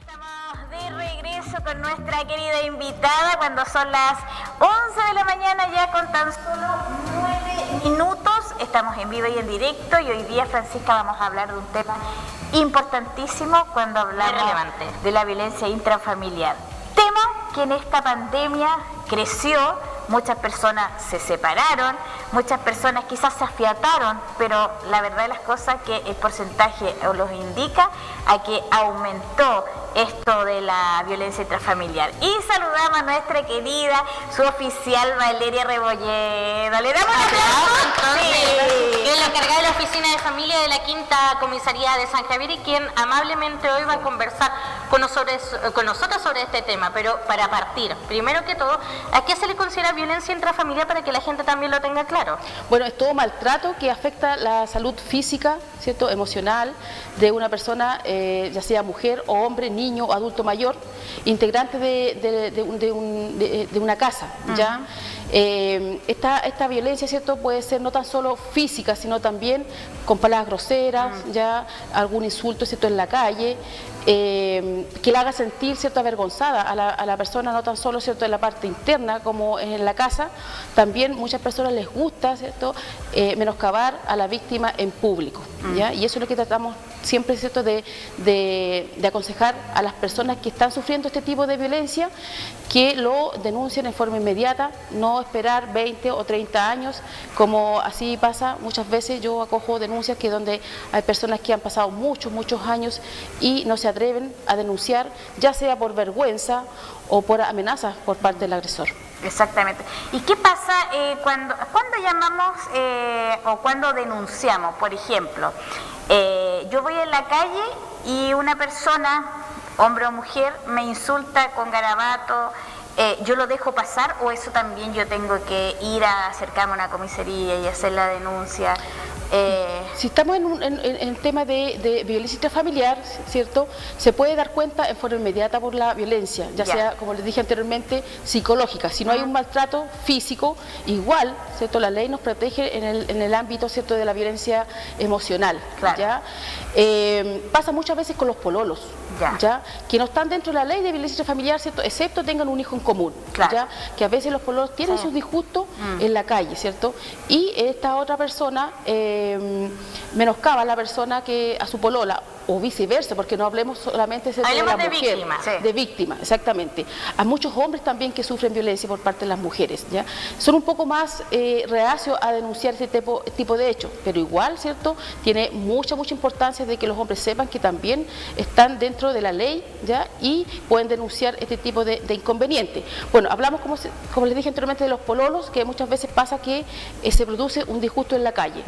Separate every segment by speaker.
Speaker 1: Estamos de regreso con nuestra querida invitada cuando son las 11 de la mañana ya con tan solo 9 minutos. Estamos en vivo y en directo y hoy día, Francisca, vamos a hablar de un tema importantísimo cuando hablamos de la violencia intrafamiliar. Tema que en esta pandemia creció, muchas personas se separaron, muchas personas quizás se afiataron, pero la verdad de las cosas es que el porcentaje los indica a que aumentó esto de la violencia intrafamiliar. Y saludamos a nuestra querida, su oficial Valeria Rebolledo. ¿Le damos un aplauso?
Speaker 2: Que es la encargada de la oficina de familia de la Quinta Comisaría de San Javier y quien amablemente hoy va a conversar con nosotros sobre este tema. Pero para partir, primero que todo, ¿a qué se le considera violencia intrafamiliar para que la gente también lo tenga claro?
Speaker 3: Bueno, es todo maltrato que afecta la salud física, ¿cierto?, emocional de una persona, ya sea mujer o hombre, niño o adulto mayor, integrante de una casa, ¿ya? Esta violencia, ¿cierto?, puede ser no tan solo física, sino también con palabras groseras, ya algún insulto, ¿cierto?, en la calle, que la haga sentir, ¿cierto?, avergonzada a la persona, no tan solo, ¿cierto?, en la parte interna como en la casa. También muchas personas les gusta, ¿cierto?, menoscabar a la víctima en público, ¿ya? Y eso es lo que tratamos siempre, ¿cierto?, de aconsejar a las personas que están sufriendo este tipo de violencia, que lo denuncien en forma inmediata, no esperar 20 o 30 años, como así pasa muchas veces. Yo acojo denuncias que donde hay personas que han pasado muchos años y no se atreven a denunciar, ya sea por vergüenza o por amenazas por parte del agresor.
Speaker 1: Exactamente. ¿Y qué pasa cuando llamamos o cuando denunciamos? Por ejemplo, yo voy en la calle y una persona, hombre o mujer, me insulta con garabato, ¿yo lo dejo pasar o eso también yo tengo que ir a acercarme a una comisaría y hacer la denuncia?
Speaker 3: Si estamos en tema de violencia intrafamiliar, ¿cierto?, se puede dar cuenta en forma inmediata por la violencia, ya sea, como les dije anteriormente, psicológica. Si no hay un maltrato físico, igual, ¿cierto?, la ley nos protege en el ámbito, ¿cierto?, de la violencia emocional.
Speaker 1: Claro.
Speaker 3: ¿Ya? Pasa muchas veces con los pololos, ¿ya?, que no están dentro de la ley de violencia intrafamiliar, ¿cierto?, excepto tengan un hijo en común,
Speaker 1: claro,
Speaker 3: ¿ya?, que a veces los pololos tienen sus disgustos en la calle, ¿cierto?, y esta otra persona menoscaba a la persona a su polola, o viceversa, porque no hablemos solamente de la mujer,
Speaker 2: víctima.
Speaker 3: De víctima, exactamente. Hay muchos hombres también que sufren violencia por parte de las mujeres, ¿ya? Son un poco más reacios a denunciar este tipo de hechos, pero igual, ¿cierto?, tiene mucha importancia de que los hombres sepan que también están dentro de la ley, ¿ya?, y pueden denunciar este tipo de inconveniente. Bueno, hablamos, como les dije anteriormente, de los pololos, que muchas veces pasa que se produce un disgusto en la calle.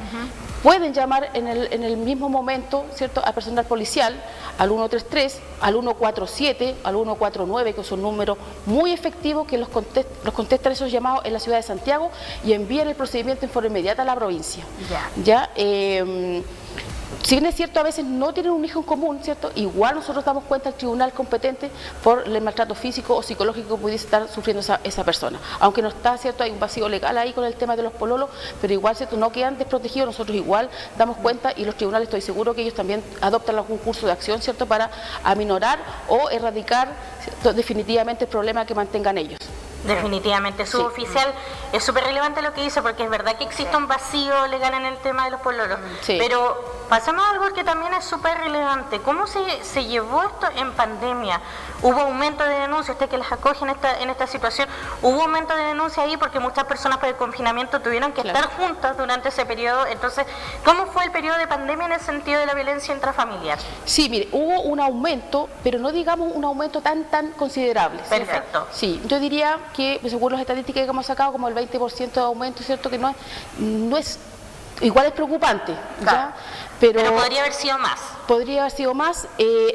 Speaker 3: Pueden llamar en el mismo momento, ¿cierto?, al personal policial, al 133, al 147, al 149, que son números muy efectivos que los contestan esos llamados en la ciudad de Santiago y envían el procedimiento en forma inmediata a la provincia. ¿Ya? Si bien es cierto, a veces no tienen un hijo en común, ¿cierto?, igual nosotros damos cuenta al tribunal competente por el maltrato físico o psicológico que pudiese estar sufriendo esa persona. Aunque no está, ¿cierto?, hay un vacío legal ahí con el tema de los pololos, pero igual, ¿cierto?, no quedan desprotegidos, nosotros igual damos cuenta y los tribunales, estoy seguro que ellos también adoptan algún curso de acción, ¿cierto?, para aminorar o erradicar, ¿cierto?, definitivamente el problema que mantengan ellos.
Speaker 2: Definitivamente, suboficial, es súper relevante lo que dice, porque es verdad que existe un vacío legal en el tema de los pololos, pero pasamos a algo que también es súper relevante. ¿Cómo se llevó esto en pandemia? ¿Hubo aumento de denuncias? Usted que las acoge en esta situación, ¿hubo aumento de denuncias ahí? Porque muchas personas por el confinamiento tuvieron que estar juntas durante ese periodo. Entonces, ¿cómo fue el periodo de pandemia en el sentido de la violencia intrafamiliar?
Speaker 3: Sí, mire, hubo un aumento, pero no digamos un aumento tan considerable.
Speaker 2: Perfecto.
Speaker 3: Sí, yo diría que, según las estadísticas que hemos sacado, como el 20% de aumento, ¿cierto?, que no es igual, es preocupante, ¿ya? Pero
Speaker 2: podría haber sido más.
Speaker 3: Podría haber sido más.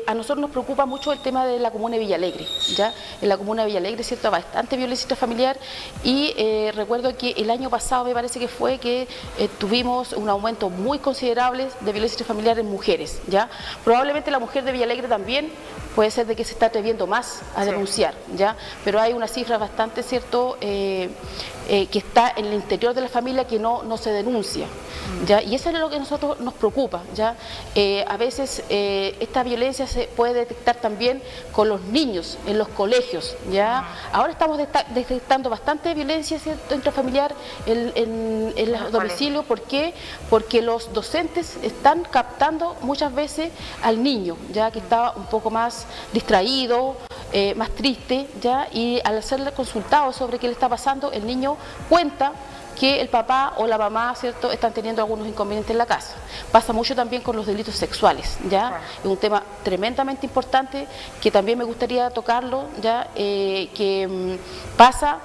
Speaker 3: A nosotros nos preocupa mucho el tema de la comuna de Villalegre, ¿ya? En la comuna de Villalegre, ¿cierto?, bastante violencia intrafamiliar y recuerdo que el año pasado me parece que fue que tuvimos un aumento muy considerable de violencia intrafamiliar en mujeres, ¿ya? Probablemente la mujer de Villalegre también puede ser de que se está atreviendo más a denunciar, ¿ya? Pero hay una cifra bastante, ¿cierto?, que está en el interior de la familia que no se denuncia, ¿ya? Y eso es lo que a nosotros nos preocupa. preocupa, ¿ya? A veces esta violencia se puede detectar también con los niños en los colegios, ¿ya? Ahora estamos detectando bastante violencia, ¿cierto?, intrafamiliar en los domicilios. ¿Por qué? Porque los docentes están captando muchas veces al niño, ya que está un poco más distraído, más triste, ¿ya? Y al hacerle consultado sobre qué le está pasando, el niño cuenta que el papá o la mamá, ¿cierto?, están teniendo algunos inconvenientes en la casa. Pasa mucho también con los delitos sexuales, ¿ya? Es un tema tremendamente importante que también me gustaría tocarlo, ¿ya? Que pasa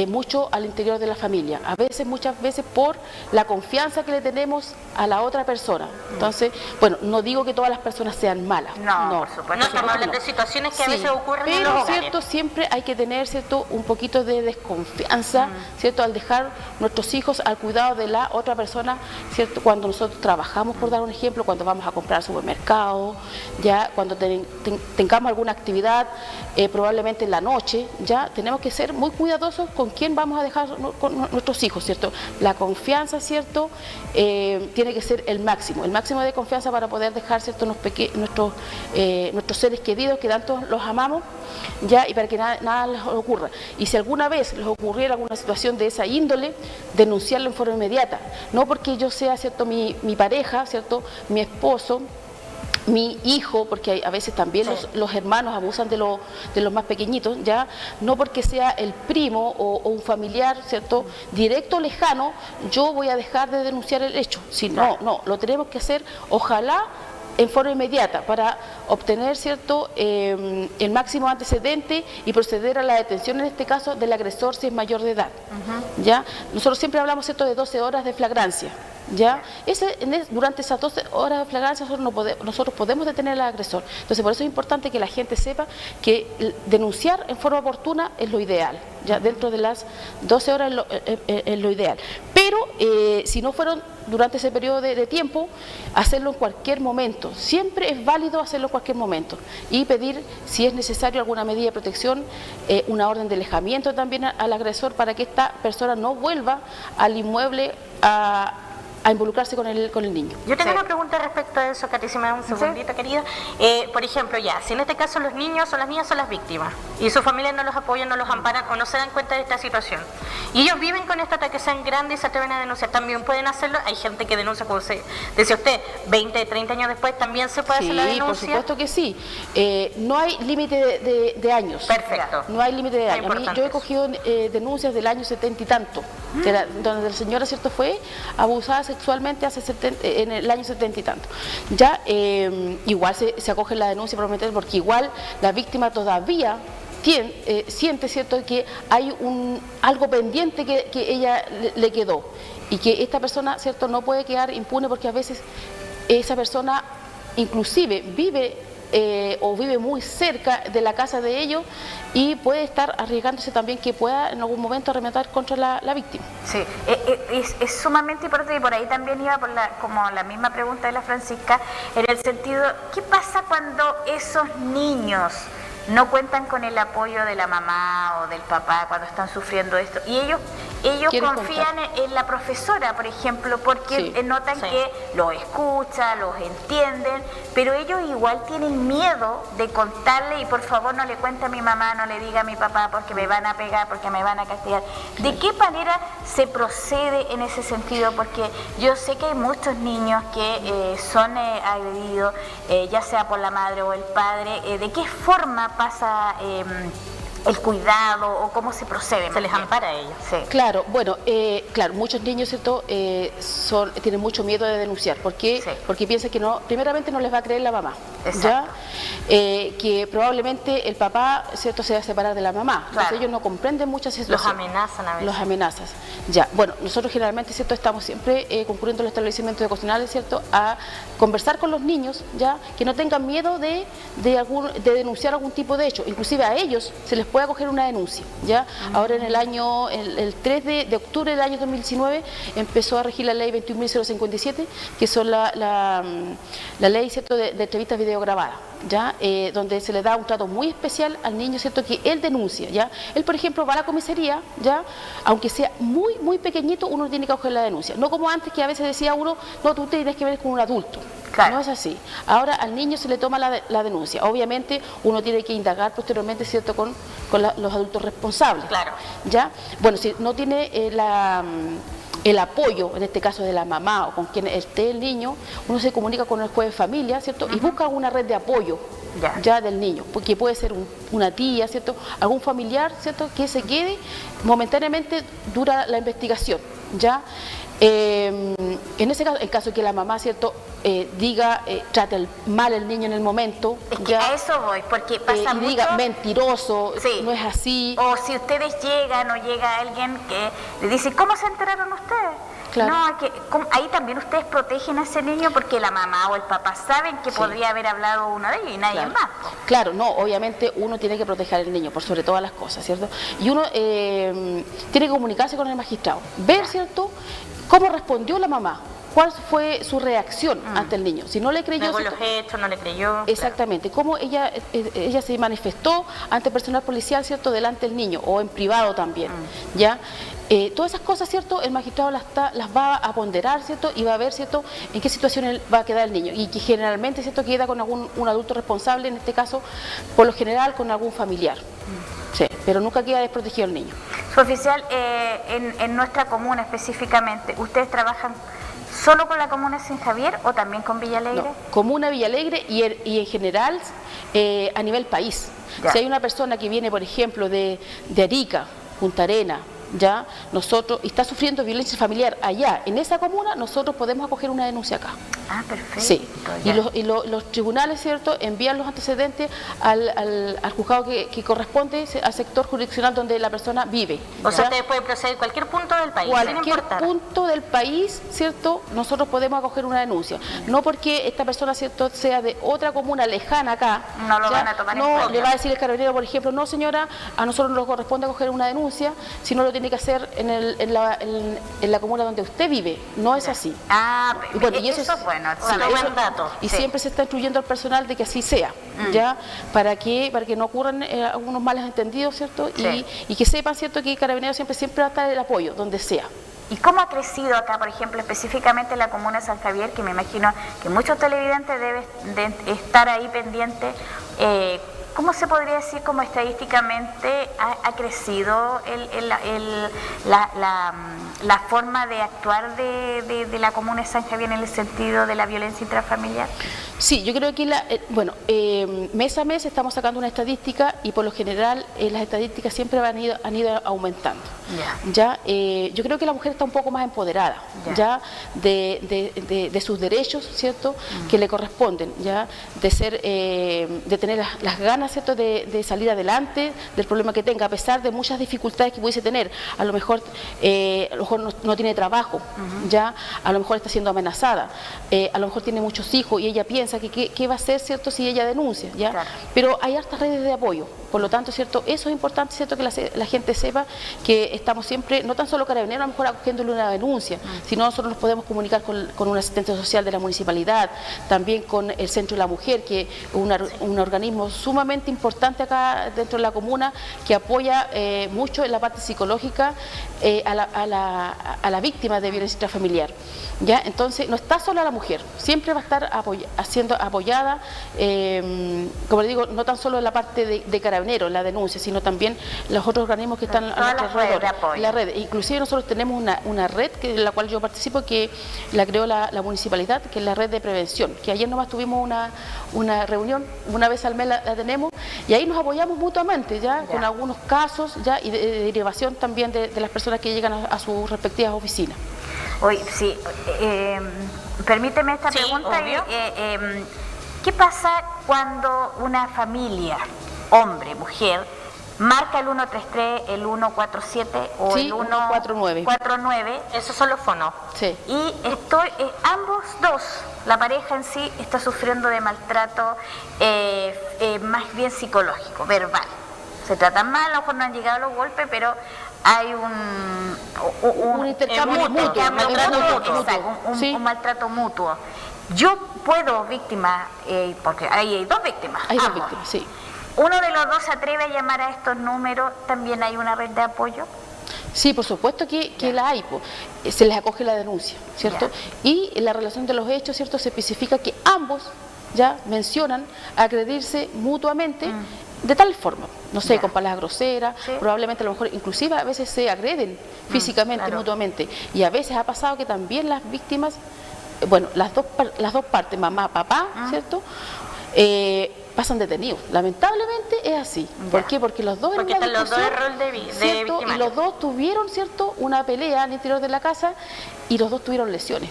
Speaker 3: mucho al interior de la familia, a veces, muchas veces por la confianza que le tenemos a la otra persona. Entonces, bueno, no digo que todas las personas sean malas, no,
Speaker 2: por supuesto, no estamos hablando de situaciones que a veces ocurren en
Speaker 3: los
Speaker 2: hogares.
Speaker 3: Cierto, siempre hay que tener, ¿cierto?, un poquito de desconfianza, ¿cierto?, al dejar nuestros hijos al cuidado de la otra persona, ¿cierto?, cuando nosotros trabajamos, por dar un ejemplo, cuando vamos a comprar al supermercado, ya cuando tengamos alguna actividad, probablemente en la noche, ya tenemos que ser muy cuidadosos con quién vamos a dejar con nuestros hijos, ¿cierto? La confianza, ¿cierto?, tiene que ser el máximo de confianza para poder dejar, ¿cierto?, nuestros seres queridos que tanto los amamos, ya, y para que nada les ocurra. Y si alguna vez les ocurriera alguna situación de esa índole, denunciarlo en forma inmediata, no porque yo sea, ¿cierto?, mi pareja, ¿cierto?, mi esposo, mi hijo, porque a veces también los hermanos abusan de los más pequeñitos, ya, no porque sea el primo o un familiar, ¿cierto?, directo o lejano, yo voy a dejar de denunciar el hecho. Si no, lo tenemos que hacer, ojalá en forma inmediata, para obtener, ¿cierto?, el máximo antecedente y proceder a la detención, en este caso, del agresor si es mayor de edad. ¿Ya? Nosotros siempre hablamos, ¿cierto?, de 12 horas de flagrancia. ¿Ya? Durante esas 12 horas de flagrancia nosotros podemos detener al agresor. Entonces, por eso es importante que la gente sepa que denunciar en forma oportuna es lo ideal, ya dentro de las 12 horas es lo ideal. Pero si no fueron durante ese periodo de tiempo, hacerlo en cualquier momento. Siempre es válido hacerlo en cualquier momento y pedir, si es necesario, alguna medida de protección, una orden de alejamiento también al agresor, para que esta persona no vuelva al inmueble a involucrarse con el niño.
Speaker 2: Yo tengo una pregunta respecto a eso, Katy, si me da un segundito, querida. Por ejemplo, si en este caso los niños o las niñas son las víctimas y sus familias no los apoyan, no los amparan o no se dan cuenta de esta situación, y ellos viven con este ataque, sean grandes y se atreven a denunciar, también pueden hacerlo. Hay gente que denuncia, como decía usted, 20, 30 años después también se puede hacer la denuncia.
Speaker 3: Sí, por supuesto que sí. No hay límite de años.
Speaker 2: Perfecto.
Speaker 3: No hay límite de años. Yo he cogido denuncias del año 70 y tanto, donde la señora, ¿cierto?, fue abusada sexualmente en el año 70 y tanto. Ya igual se acoge la denuncia porque igual la víctima todavía siente, ¿cierto?, que hay algo pendiente que ella le quedó, y que esta persona, ¿cierto?, no puede quedar impune, porque a veces esa persona inclusive vive o vive muy cerca de la casa de ellos y puede estar arriesgándose también que pueda en algún momento arremeter contra la víctima.
Speaker 1: Sí, es sumamente importante, y por ahí también iba como la misma pregunta de la Francisca, en el sentido, ¿qué pasa cuando esos niños no cuentan con el apoyo de la mamá o del papá cuando están sufriendo esto? Y ellos confían en la profesora, por ejemplo, porque notan que los escucha, los entienden, pero ellos igual tienen miedo de contarle, y por favor no le cuente a mi mamá, no le diga a mi papá, porque me van a pegar, porque me van a castigar. ¿De qué manera se procede en ese sentido? Porque yo sé que hay muchos niños que son agredidos, ya sea por la madre o el padre. ¿De qué forma pasa el cuidado o cómo se procede?
Speaker 2: ¿Se les ampara a ellos?
Speaker 3: Sí. Claro, bueno, muchos niños, ¿cierto?, tienen mucho miedo de denunciar. ¿Por qué? Sí. Porque piensan que primeramente no les va a creer la mamá. ¿Ya? Que probablemente el papá, ¿cierto?, se va a separar de la mamá. Claro. Entonces ellos no comprenden muchas situaciones.
Speaker 2: Los amenazan a veces.
Speaker 3: Los amenazan. Ya, bueno, nosotros generalmente, ¿cierto?, estamos siempre concurriendo a los establecimientos educacionales, ¿cierto?, a conversar con los niños, ya, que no tengan miedo de denunciar algún tipo de hecho. Inclusive a ellos se les puede acoger una denuncia, ¿ya? Ahora en el 3 de octubre del año 2019 empezó a regir la ley 21.057, que son la ley, ¿cierto?, de entrevistas videograbadas, ¿ya? Donde se le da un trato muy especial al niño, ¿cierto?, que él denuncia, ¿ya? Él, por ejemplo, va a la comisaría, ¿ya? Aunque sea muy, muy pequeñito, uno tiene que acoger la denuncia. No como antes, que a veces decía uno, no, tú tienes que ver con un adulto, Claro. No es así. Ahora al niño se le toma la denuncia. Obviamente uno tiene que indagar posteriormente, ¿cierto?, con los adultos responsables.
Speaker 2: Claro.
Speaker 3: ¿Ya? Bueno, si no tiene el apoyo, en este caso de la mamá o con quien esté el niño, uno se comunica con el juez de familia, ¿cierto? Y busca una red de apoyo ya del niño, porque puede ser una tía, ¿cierto? Algún familiar, ¿cierto?, que se quede momentáneamente, dura la investigación, ¿ya? En ese caso, en caso que la mamá, ¿cierto?, trate mal al niño en el momento,
Speaker 1: es que a eso voy, porque pasa mucho,
Speaker 3: diga mentiroso,
Speaker 1: sí,
Speaker 3: no es así.
Speaker 1: O si ustedes llegan o llega alguien que le dice, ¿cómo se enteraron ustedes?
Speaker 3: Claro.
Speaker 1: No, ahí también ustedes protegen a ese niño porque la mamá o el papá saben que podría haber hablado uno de ellos y nadie más.
Speaker 3: Claro, no, obviamente uno tiene que proteger al niño por sobre todas las cosas, ¿cierto? Y uno tiene que comunicarse con el magistrado, ver, ¿cierto?, cómo respondió la mamá. ¿Cuál fue su reacción ante el niño? Si no le creyó...
Speaker 2: Luego los hechos, no le creyó.
Speaker 3: Exactamente. Cómo ella se manifestó ante el personal policial, ¿cierto?, delante del niño, o en privado también, ¿ya? Todas esas cosas, ¿cierto?, el magistrado las va a ponderar, ¿cierto?, y va a ver, ¿cierto?, en qué situación va a quedar el niño. Y que generalmente, ¿cierto?, queda con un adulto responsable, en este caso, por lo general, con algún familiar. Sí, pero nunca queda desprotegido el niño.
Speaker 1: Su oficial, en nuestra comuna específicamente, ¿ustedes trabajan solo con la comuna de San Javier o también con Villa Alegre?
Speaker 3: No, comuna Villa Alegre y en general a nivel país. Si hay una persona que viene, por ejemplo, de Arica, Punta Arenas, ya nosotros, y está sufriendo violencia familiar allá, en esa comuna, nosotros podemos acoger una denuncia acá.
Speaker 1: Ah, perfecto.
Speaker 3: Sí, y los tribunales, ¿cierto?, envían los antecedentes al juzgado que corresponde, al sector jurisdiccional donde la persona vive.
Speaker 2: O sea, ustedes pueden proceder en cualquier punto del país,
Speaker 3: cualquier punto del país, ¿cierto?, nosotros podemos acoger una denuncia. No porque esta persona, ¿cierto?, sea de otra comuna lejana acá,
Speaker 1: no lo van a tomar en cuenta.
Speaker 3: No le va a decir el carabinero, por ejemplo, no señora, a nosotros nos corresponde acoger una denuncia, sino lo tiene que hacer en la comuna donde usted vive. No es así.
Speaker 1: Ah,
Speaker 3: y bueno, y eso es
Speaker 1: bueno.
Speaker 2: Buen dato.
Speaker 3: Y siempre se está instruyendo al personal de que así sea, ¿ya? Para que no ocurran algunos malos entendidos, ¿cierto? Y que sepan, ¿cierto?, que Carabineros siempre va a estar el apoyo, donde sea.
Speaker 1: ¿Y cómo ha crecido acá, por ejemplo, específicamente en la comuna de San Javier, que me imagino que muchos televidentes deben de estar ahí pendientes? ¿Cómo se podría decir, como estadísticamente ha crecido la forma de actuar de la comuna de San Javier en el sentido de la violencia intrafamiliar?
Speaker 3: Sí, yo creo que mes a mes estamos sacando una estadística y por lo general las estadísticas siempre han ido aumentando. Yo creo que la mujer está un poco más empoderada de sus derechos, ¿cierto?, que le corresponden, de tener las ganas, ¿cierto?, de salir adelante del problema que tenga, a pesar de muchas dificultades que pudiese tener. A lo mejor no tiene trabajo, a lo mejor está siendo amenazada, a lo mejor tiene muchos hijos y ella piensa que qué va a hacer, ¿cierto?, si ella denuncia, Claro. Pero hay hartas redes de apoyo, por lo tanto, ¿cierto?, eso es importante, ¿cierto?, que la gente sepa que estamos siempre, no tan solo Carabineros, a lo mejor acogiéndole una denuncia, sino nosotros nos podemos comunicar con un asistente social de la municipalidad, también con el Centro de la Mujer, que es un organismo sumamente importante acá dentro de la comuna, que apoya mucho en la parte psicológica a la víctima de violencia intrafamiliar. Entonces, no está sola la mujer, siempre va a estar siendo apoyada, como le digo, no tan solo en la parte de Carabineros, la denuncia, sino también los otros organismos que están a nuestro alrededor. La red. Inclusive nosotros tenemos una red en la cual yo participo, que la creó la municipalidad, que es la red de prevención, que ayer nomás tuvimos una reunión, una vez al mes la tenemos, y ahí nos apoyamos mutuamente, con algunos casos, y de derivación también de las personas que llegan a sus respectivas oficinas.
Speaker 1: Sí, permíteme esta pregunta. ¿Qué pasa cuando una familia, hombre, mujer, marca el 133, el 147 o el 149? Esos son los fonos.
Speaker 3: Sí.
Speaker 1: Y ambos dos, la pareja en sí, está sufriendo de maltrato más bien psicológico, verbal. Se tratan mal, a lo mejor no han llegado los golpes, pero hay un
Speaker 3: intercambio mutuo,
Speaker 1: un maltrato mutuo. Yo puedo víctima, porque hay dos víctimas.
Speaker 3: Hay dos víctimas, sí.
Speaker 1: ¿Uno de los dos se atreve a llamar a estos números? ¿También hay una red de apoyo?
Speaker 3: Sí, por supuesto que la hay, se les acoge la denuncia, ¿cierto? Y en la relación de los hechos, ¿cierto? Se especifica que ambos ya mencionan agredirse mutuamente de tal forma, no sé, con palabras groseras, probablemente a lo mejor inclusive a veces se agreden físicamente mutuamente, y a veces ha pasado que también las víctimas, bueno, las dos partes, mamá, papá, ¿cierto? Pasan detenidos. Lamentablemente es así. ¿Por qué? Porque los dos
Speaker 2: porque están los dos en rol de victimarios.
Speaker 3: Y los dos tuvieron, ¿cierto?, una pelea al interior de la casa y los dos tuvieron lesiones.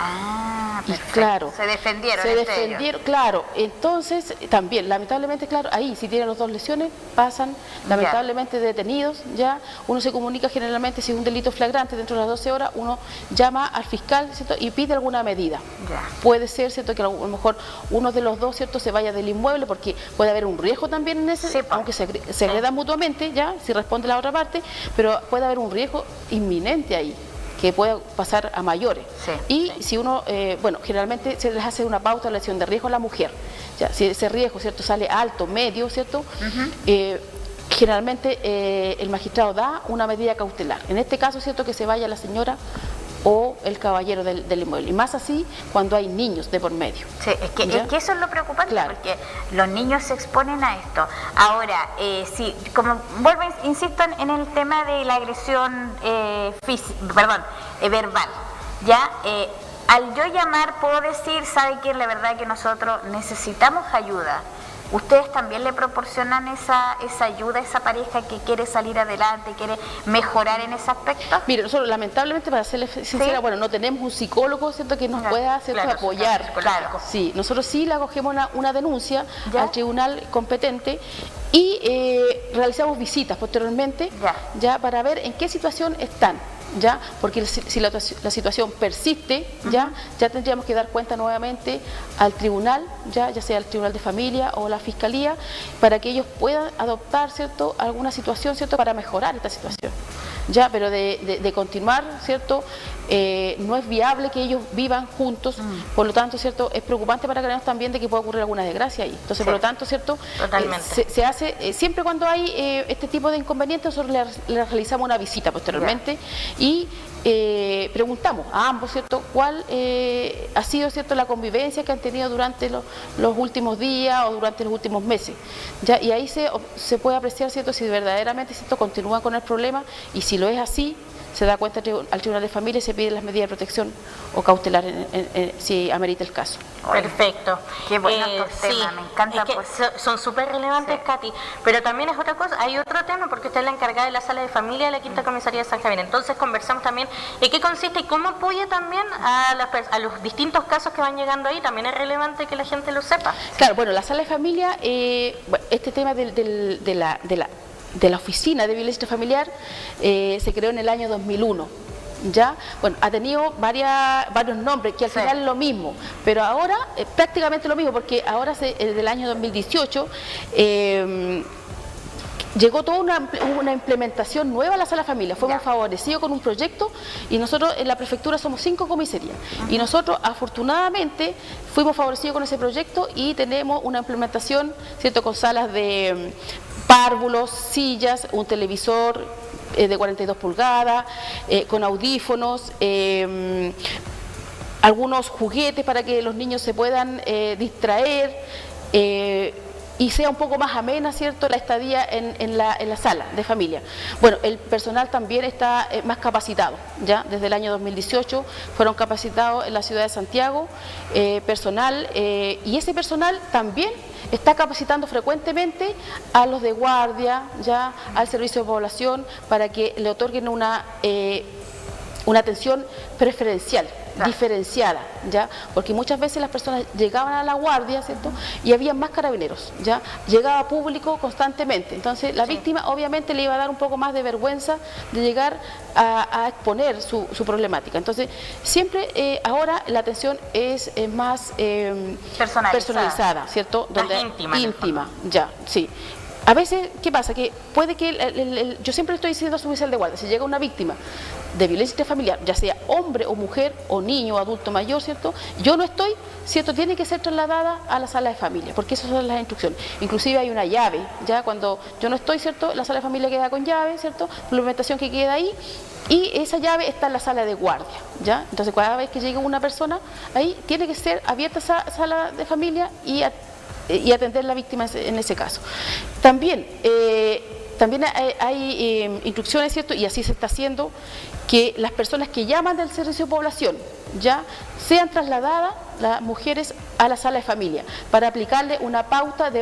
Speaker 1: Ah,
Speaker 3: y claro,
Speaker 1: se defendieron,
Speaker 3: claro. Entonces, también, lamentablemente, claro, ahí si tienen los dos lesiones, pasan lamentablemente detenidos, ya. Uno se comunica generalmente si es un delito flagrante dentro de las 12 horas, uno llama al fiscal, ¿cierto?, y pide alguna medida. Puede ser, ¿cierto?, que a lo mejor uno de los dos, ¿cierto?, se vaya del inmueble, porque puede haber un riesgo también en ese, aunque se agredan mutuamente, ya, si responde la otra parte, pero puede haber un riesgo inminente ahí, que pueda pasar a mayores. Y si uno, bueno, generalmente se les hace una pauta de lesión de riesgo a la mujer. Ya, si ese riesgo, ¿cierto?, sale alto, medio, ¿cierto?, generalmente el magistrado da una medida cautelar. En este caso, ¿cierto?, que se vaya la señora o el caballero del inmueble, y más así cuando hay niños de por medio.
Speaker 1: Sí, es que eso es lo preocupante,
Speaker 3: porque
Speaker 1: los niños se exponen a esto. Ahora, sí, como vuelvo, insisto en el tema de la agresión verbal, ya, al yo llamar puedo decir, ¿sabe qué? La verdad que nosotros necesitamos ayuda. ¿Ustedes también le proporcionan esa ayuda a esa pareja que quiere salir adelante, quiere mejorar en ese aspecto?
Speaker 3: Mire, nosotros lamentablemente, para serles sincera, bueno, no tenemos un psicólogo, ¿cierto?, que nos pueda, ¿cierto?, apoyar. Sí, nosotros sí le acogemos una denuncia al tribunal competente y realizamos visitas posteriormente ya para ver en qué situación están. Ya, porque si la situación persiste, ya tendríamos que dar cuenta nuevamente al tribunal, ya sea el tribunal de familia o la fiscalía, para que ellos puedan adoptar, ¿cierto?, alguna situación, ¿cierto?, para mejorar esta situación. Ya, pero de continuar, ¿cierto?, no es viable que ellos vivan juntos, por lo tanto, ¿cierto?, es preocupante para creernos también de que pueda ocurrir alguna desgracia ahí. Entonces, por lo tanto, ¿cierto?, se hace, siempre cuando hay este tipo de inconvenientes, nosotros le realizamos una visita posteriormente y preguntamos a ambos, ¿cierto?, cuál ha sido, ¿cierto?, la convivencia que han tenido durante los últimos días o durante los últimos meses, ¿ya? Y ahí se puede apreciar, ¿cierto?, si verdaderamente, ¿cierto?, continúa con el problema, y si lo es así, se da cuenta al tribunal de familia y se piden las medidas de protección o cautelar si amerita el caso.
Speaker 1: Perfecto. Qué bueno estos temas, me encanta.
Speaker 2: Son súper relevantes, Katy, pero también es otra cosa, hay otro tema, porque usted es la encargada de la sala de familia de la Quinta Comisaría de San Javier. Entonces conversamos también en qué consiste y cómo apoya también a los distintos casos que van llegando ahí. También es relevante que la gente lo sepa.
Speaker 3: Claro, bueno, la sala de familia, este tema de la oficina de violencia familiar se creó en el año 2001. Ya, bueno, ha tenido varios nombres, que al final es lo mismo, pero ahora prácticamente lo mismo, porque ahora desde el año 2018 llegó toda una implementación nueva a la sala familia. Fuimos favorecidos con un proyecto, y nosotros en la prefectura somos 5 comisarías, y nosotros afortunadamente fuimos favorecidos con ese proyecto y tenemos una implementación, ¿cierto?, con salas de párvulos, sillas, un televisor de 42 pulgadas, con audífonos, algunos juguetes para que los niños se puedan distraer, y sea un poco más amena, ¿cierto?, la estadía en la sala de familia. Bueno, el personal también está más capacitado, ya desde el año 2018 fueron capacitados en la ciudad de Santiago, personal, y ese personal también está capacitando frecuentemente a los de guardia, ya al servicio de población, para que le otorguen una atención preferencial, diferenciada, ya, porque muchas veces las personas llegaban a la guardia, ¿cierto?, y había más carabineros, ya, llegaba público constantemente, entonces la víctima obviamente le iba a dar un poco más de vergüenza de llegar a exponer su problemática. Entonces siempre ahora la atención es más personalizada, ¿cierto?,
Speaker 2: donde íntima,
Speaker 3: ya, sí. A veces, ¿qué pasa? Que puede que, yo siempre estoy diciendo a su oficial de guardia, si llega una víctima de violencia intrafamiliar, ya sea hombre o mujer, o niño o adulto mayor, ¿cierto? Yo no estoy, ¿cierto? Tiene que ser trasladada a la sala de familia, porque esas son las instrucciones. Inclusive hay una llave, ya cuando yo no estoy, ¿cierto? La sala de familia queda con llave, ¿cierto? La implementación que queda ahí, y esa llave está en la sala de guardia, ¿ya? Entonces, cada vez que llegue una persona, ahí tiene que ser abierta esa sala de familia y atender a la víctima en ese caso. También hay instrucciones, ¿cierto? Y así se está haciendo, que las personas que llaman del servicio de población ya sean trasladadas, las mujeres, a la sala de familia para aplicarle una pauta de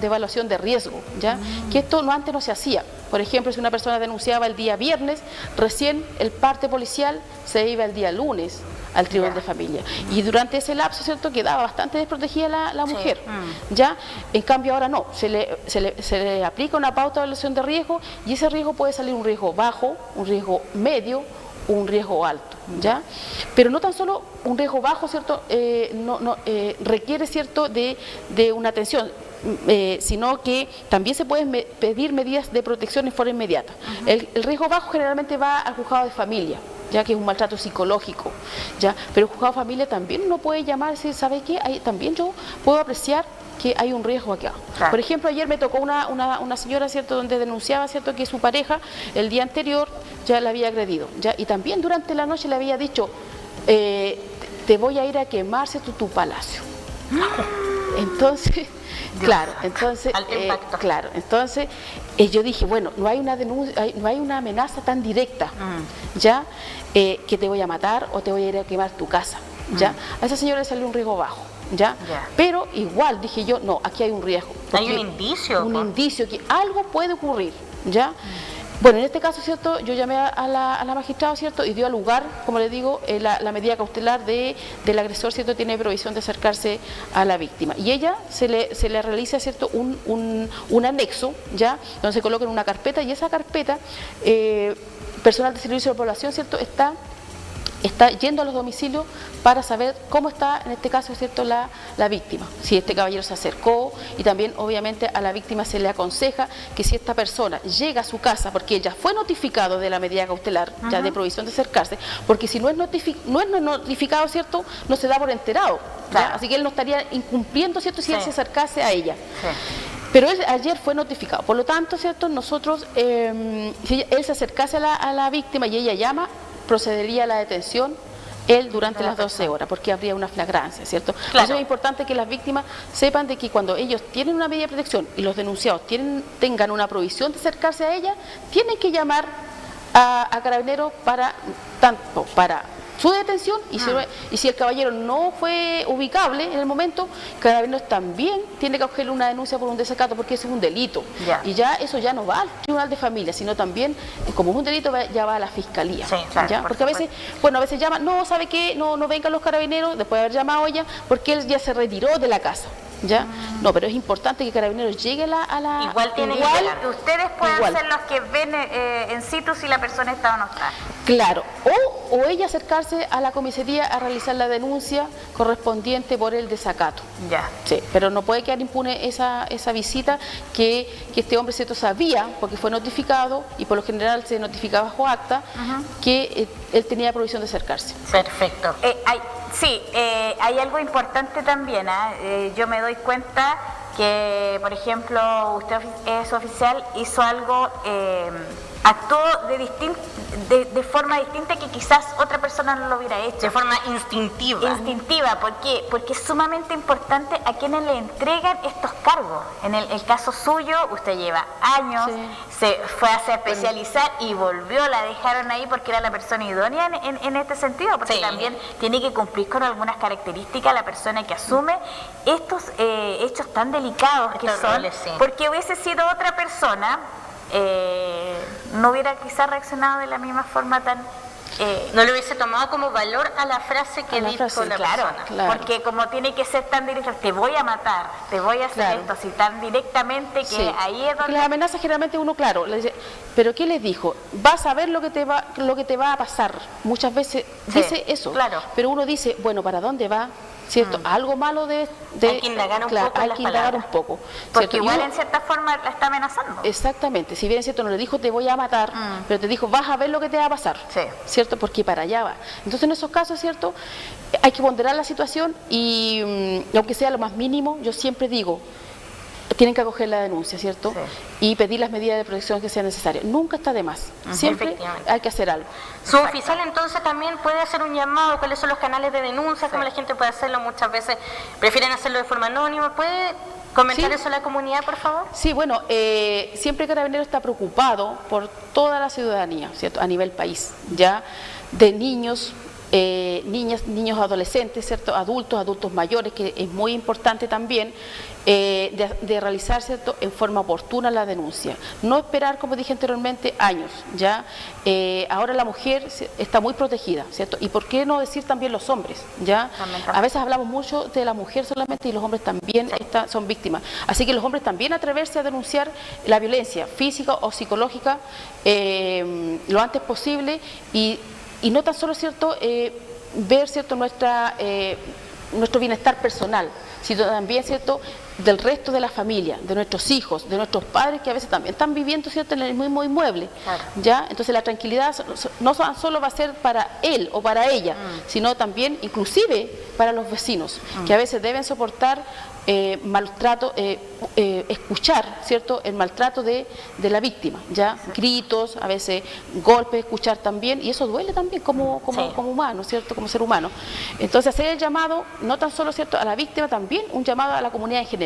Speaker 3: evaluación de riesgo, ¿ya? Que esto antes no se hacía. Por ejemplo, si una persona denunciaba el día viernes, recién el parte policial se iba el día lunes al tribunal de familia, y durante ese lapso, ¿cierto?, quedaba bastante desprotegida la mujer, ¿ya? En cambio ahora no, se le aplica una pauta de evaluación de riesgo, y ese riesgo puede salir un riesgo bajo, un riesgo medio, un riesgo alto, ¿ya? Pero no tan solo un riesgo bajo, ¿cierto?, requiere, ¿cierto?, de una atención, sino que también se pueden pedir medidas de protección en forma inmediata. El riesgo bajo generalmente va al juzgado de familia, ya que es un maltrato psicológico, ¿ya? Pero el juzgado de familia también uno puede llamar y decir, ¿sabe qué? También yo puedo apreciar que hay un riesgo acá. Claro. Por ejemplo, ayer me tocó una señora, ¿cierto?, donde denunciaba, ¿cierto?, que su pareja el día anterior ya la había agredido, ¿ya? Y también durante la noche le había dicho, te voy a ir a quemar, ¿cierto?, tu palacio. Entonces, claro, entonces yo dije, bueno, no hay una denuncia, no hay una amenaza tan directa, ya, que te voy a matar o te voy a ir a quemar tu casa, ya. A esa señora le salió un riesgo bajo, ya, pero igual dije yo, no, aquí hay un riesgo.
Speaker 2: Hay un indicio.
Speaker 3: Un indicio que algo puede ocurrir, ya. Bueno, en este caso, ¿cierto?, yo llamé a la magistrada, ¿cierto?, y dio lugar, como le digo, la medida cautelar del agresor, ¿cierto?, tiene prohibición de acercarse a la víctima. Y ella se le realiza, ¿cierto?, un anexo, ¿ya?, donde se coloca en una carpeta, y esa carpeta, personal de servicio de población, ¿cierto?, está yendo a los domicilios para saber cómo está, en este caso, ¿cierto?, la víctima, si este caballero se acercó, y también obviamente a la víctima se le aconseja que si esta persona llega a su casa, porque ella fue notificado de la medida cautelar ya de prohibición de acercarse, porque si no es notificado, ¿cierto?, no se da por enterado, claro. Así que él no estaría incumpliendo, ¿cierto?, si él se acercase a ella. Pero él ayer fue notificado, por lo tanto, ¿cierto?, nosotros, si él se acercase a la víctima y ella llama, procedería a la detención él durante las 12 horas, porque habría una flagrancia, ¿cierto? Claro. Por eso es importante que las víctimas sepan de que cuando ellos tienen una medida de protección y los denunciados tengan una prohibición de acercarse a ella, tienen que llamar a Carabineros para su detención, y si el caballero no fue ubicable en el momento, Carabineros también tiene que acogerle una denuncia por un desacato, porque eso es un delito. Y ya eso ya no va al tribunal de familia, sino también, como es un delito, ya va a la fiscalía. Sí, claro, ¿ya? Porque a veces llaman, no, ¿sabe qué? No vengan los Carabineros, después de haber llamado ella, porque él ya se retiró de la casa. ¿Ya? No, pero es importante que Carabineros llegue a la...
Speaker 1: Igual tiene que ustedes pueden ser los que ven en situ si la persona está o no está.
Speaker 3: Claro, o ella acercarse a la comisaría a realizar la denuncia correspondiente por el desacato.
Speaker 1: Ya.
Speaker 3: Sí, pero no puede quedar impune esa visita que este hombre, ¿cierto?, sabía, porque fue notificado, y por lo general se notificaba bajo acta, que él tenía prohibición de acercarse.
Speaker 2: Perfecto.
Speaker 1: Hay algo importante también, yo me doy cuenta que, por ejemplo, usted es oficial, hizo algo, actuó de forma distinta que quizás otra persona no lo hubiera hecho.
Speaker 2: De forma instintiva.
Speaker 1: Instintiva, ¿por qué? Porque es sumamente importante a quienes le entregan estos cargos. En el caso suyo, usted lleva años, se fue a hacer especializar y volvió, la dejaron ahí porque era la persona idónea en este sentido, porque también tiene que cumplir con algunas características la persona que asume estos hechos tan delicados que son, roles, porque hubiese sido otra persona, no hubiera quizás reaccionado de la misma forma tan...
Speaker 2: no le hubiese tomado como valor a la frase que dijo la persona.
Speaker 1: Claro. Porque como tiene que ser tan directa, te voy a matar, te voy a hacer esto, así tan directamente que ahí es donde...
Speaker 3: Porque las amenazas generalmente uno, le dice, pero ¿qué les dijo? Vas a ver lo que te va a pasar. Muchas veces dice eso, pero uno dice, bueno, ¿para dónde va? ¿cierto? Algo malo
Speaker 2: hay que indagar un poco.
Speaker 3: Hay que indagar un poco.
Speaker 1: Porque igual en cierta forma la está amenazando.
Speaker 3: Exactamente. Si bien es cierto, no le dijo te voy a matar, pero te dijo vas a ver lo que te va a pasar.
Speaker 1: Sí.
Speaker 3: ¿Cierto? Porque para allá va. Entonces en esos casos, ¿cierto? Hay que ponderar la situación y aunque sea lo más mínimo, yo siempre digo, tienen que acoger la denuncia, ¿cierto? Sí. Y pedir las medidas de protección que sean necesarias. Nunca está de más. Siempre hay que hacer algo.
Speaker 2: Su oficial entonces también puede hacer un llamado, cuáles son los canales de denuncia, cómo la gente puede hacerlo. Muchas veces prefieren hacerlo de forma anónima. ¿Puede comentar eso a la comunidad, por favor?
Speaker 3: Sí, bueno, siempre Carabineros está preocupado por toda la ciudadanía, ¿cierto? A nivel país, ya de niños, niñas, niños adolescentes, ¿cierto? Adultos mayores, que es muy importante también de realizar, ¿cierto? En forma oportuna la denuncia. No esperar, como dije anteriormente, años, ¿ya? Ahora la mujer está muy protegida, ¿cierto? Y por qué no decir también los hombres, ¿ya? A veces hablamos mucho de la mujer solamente y los hombres también son víctimas. Así que los hombres también atreverse a denunciar la violencia física o psicológica lo antes posible y no tan solo, ¿cierto?, ver, ¿cierto?, nuestro bienestar personal, sino también, ¿cierto?, del resto de la familia, de nuestros hijos, de nuestros padres, que a veces también están viviendo, ¿cierto?, en el mismo inmueble, ¿ya? Entonces la tranquilidad no solo va a ser para él o para ella, sino también, inclusive, para los vecinos, que a veces deben soportar maltrato, escuchar, ¿cierto?, el maltrato de la víctima, ¿ya? Gritos, a veces golpes, escuchar también, y eso duele también como humano, ¿cierto?, como ser humano. Entonces hacer el llamado, no tan solo, ¿cierto?, a la víctima, también un llamado a la comunidad en general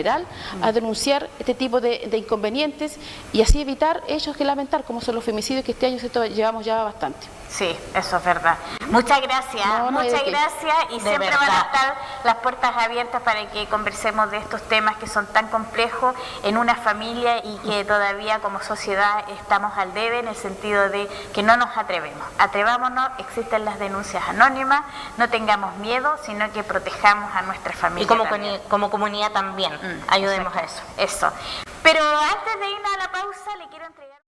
Speaker 3: a denunciar este tipo de inconvenientes y así evitar hechos que lamentar, como son los femicidios, que este año, ¿cierto?, llevamos ya bastante.
Speaker 1: Sí, eso es verdad. Muchas gracias, muchas gracias, y siempre van a estar las puertas abiertas para que conversemos de estos temas que son tan complejos en una familia y que todavía como sociedad estamos al debe, en el sentido de que no nos atrevámonos, existen las denuncias anónimas, no tengamos miedo, sino que protejamos a nuestra familia.
Speaker 2: Y como comunidad también, ayudemos a eso.
Speaker 1: Pero antes de irnos a la pausa, le quiero entregar